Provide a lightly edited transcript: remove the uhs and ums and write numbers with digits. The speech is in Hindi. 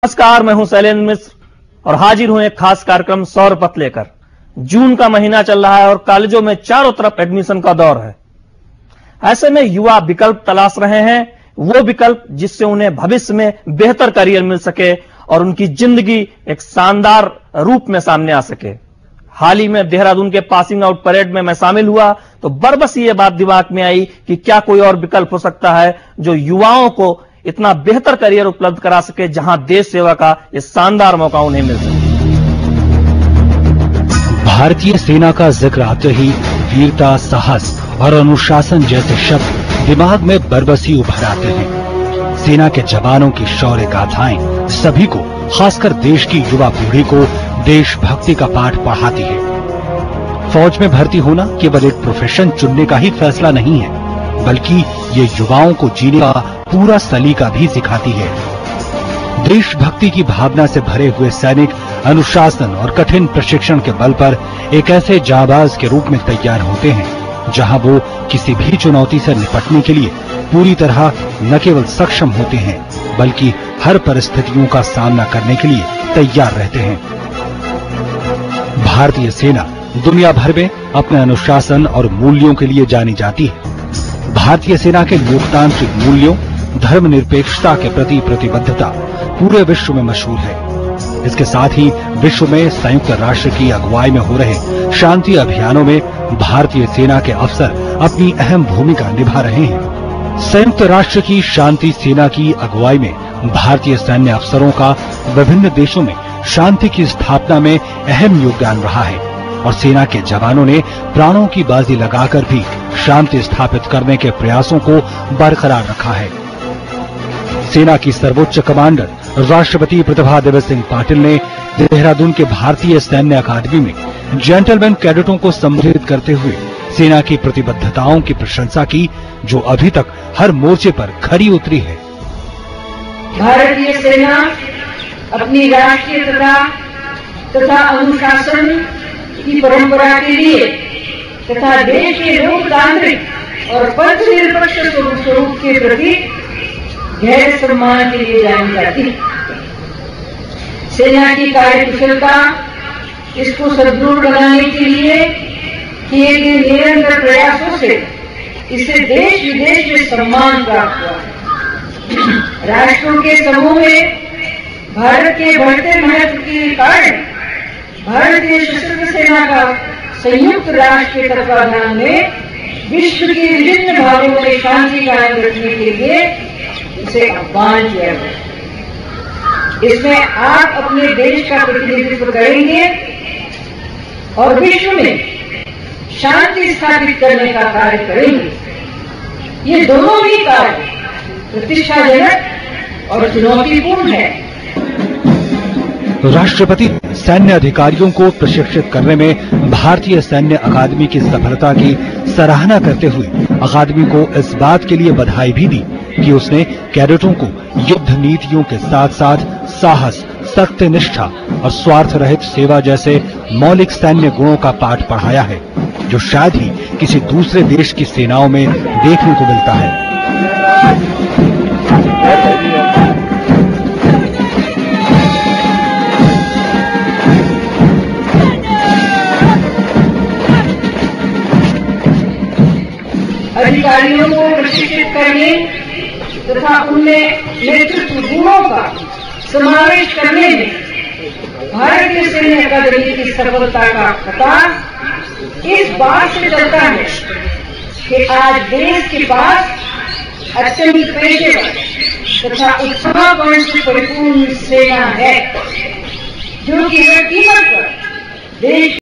नमस्कार, मैं हूं शैलेंद्र मिश्र और हाजिर हूं एक खास कार्यक्रम सौर पथ लेकर। जून का महीना चल रहा है और कॉलेजों में चारों तरफ एडमिशन का दौर है। ऐसे में युवा विकल्प तलाश रहे हैं, वो विकल्प जिससे उन्हें भविष्य में बेहतर करियर मिल सके और उनकी जिंदगी एक शानदार रूप में सामने आ सके। हाल ही में देहरादून के पासिंग आउट परेड में मैं शामिल हुआ तो बरबस ये बात दिमाग में आई कि क्या कोई और विकल्प हो सकता है जो युवाओं को इतना बेहतर करियर उपलब्ध करा सके, जहां देश सेवा का ये शानदार मौका उन्हें मिल सके। भारतीय सेना का जिक्र आते ही वीरता, साहस और अनुशासन जैसे शब्द दिमाग में बरबसी उभर आते हैं। सेना के जवानों की शौर्य गाथाएं सभी को, खासकर देश की युवा पीढ़ी को देशभक्ति का पाठ पढ़ाती है। फौज में भर्ती होना केवल एक प्रोफेशन चुनने का ही फैसला नहीं है, बल्कि ये युवाओं को जीने का पूरा सलीका भी सिखाती है। देशभक्ति की भावना से भरे हुए सैनिक अनुशासन और कठिन प्रशिक्षण के बल पर एक ऐसे जाबाज के रूप में तैयार होते हैं जहां वो किसी भी चुनौती से निपटने के लिए पूरी तरह न केवल सक्षम होते हैं, बल्कि हर परिस्थितियों का सामना करने के लिए तैयार रहते हैं। भारतीय सेना दुनिया भर में अपने अनुशासन और मूल्यों के लिए जानी जाती है। भारतीय सेना के लोकतांत्रिक मूल्यों, धर्मनिरपेक्षता के प्रति प्रतिबद्धता पूरे विश्व में मशहूर है। इसके साथ ही विश्व में संयुक्त राष्ट्र की अगुवाई में हो रहे शांति अभियानों में भारतीय सेना के अफसर अपनी अहम भूमिका निभा रहे हैं। संयुक्त राष्ट्र की शांति सेना की अगुवाई में भारतीय सैन्य अफसरों का विभिन्न देशों में शांति की स्थापना में अहम योगदान रहा है और सेना के जवानों ने प्राणों की बाजी लगाकर भी शांति स्थापित करने के प्रयासों को बरकरार रखा है। सेना की सर्वोच्च कमांडर राष्ट्रपति प्रतिभा देवी सिंह पाटिल ने देहरादून के भारतीय सैन्य अकादमी में जेंटलमैन कैडेटों को संबोधित करते हुए सेना की प्रतिबद्धताओं की प्रशंसा की, जो अभी तक हर मोर्चे पर खरी उतरी है। भारतीय सेना अपनी राष्ट्रीयता तथा अनुशासन की परंपरा के लिए तथा देश के लोकतांत्रिक और पंचनिरपेक्ष स्वरूप के प्रति गहरे सम्मान के लिए जानी जाती है। सेना की कार्यकुशलता, इसको सुदृढ़ बनाने के लिए किए गए निरंतर प्रयासों से इसे देश विदेश में सम्मान प्राप्त हुआ है। राष्ट्रों के समूह में भारत के बढ़ते महत्व के कारण भारतीय सशस्त्र सेना का संयुक्त राष्ट्र के तत्वाधान में विश्व के विभिन्न भागों में शांति कायम रखने के लिए उसे आह्वान किया गया। इसमें आप अपने देश का प्रतिनिधित्व करेंगे और विश्व में शांति स्थापित करने का कार्य करेंगे। ये दोनों ही कार्य प्रतिष्ठाजनक और चुनौतीपूर्ण है। राष्ट्रपति सैन्य अधिकारियों को प्रशिक्षित करने में भारतीय सैन्य अकादमी की सफलता की सराहना करते हुए अकादमी को इस बात के लिए बधाई भी दी कि उसने कैडेटों को युद्ध नीतियों के साथ साथ साहस, सत्यनिष्ठा और स्वार्थ रहित सेवा जैसे मौलिक सैन्य गुणों का पाठ पढ़ाया है, जो शायद ही किसी दूसरे देश की सेनाओं में देखने को मिलता है। अधिकारियों को प्रशिक्षित करने तथा उनमें नेतृत्व गुणों का समावेश करने में भारतीय सैन्य अकादमी की सफलता का पता इस बात से चलता है कि आज देश के पास अत्यंत पेशेवर तथा उत्साहपूर्ण से परिपूर्ण सेना है, जो कि हर कीमत पर देश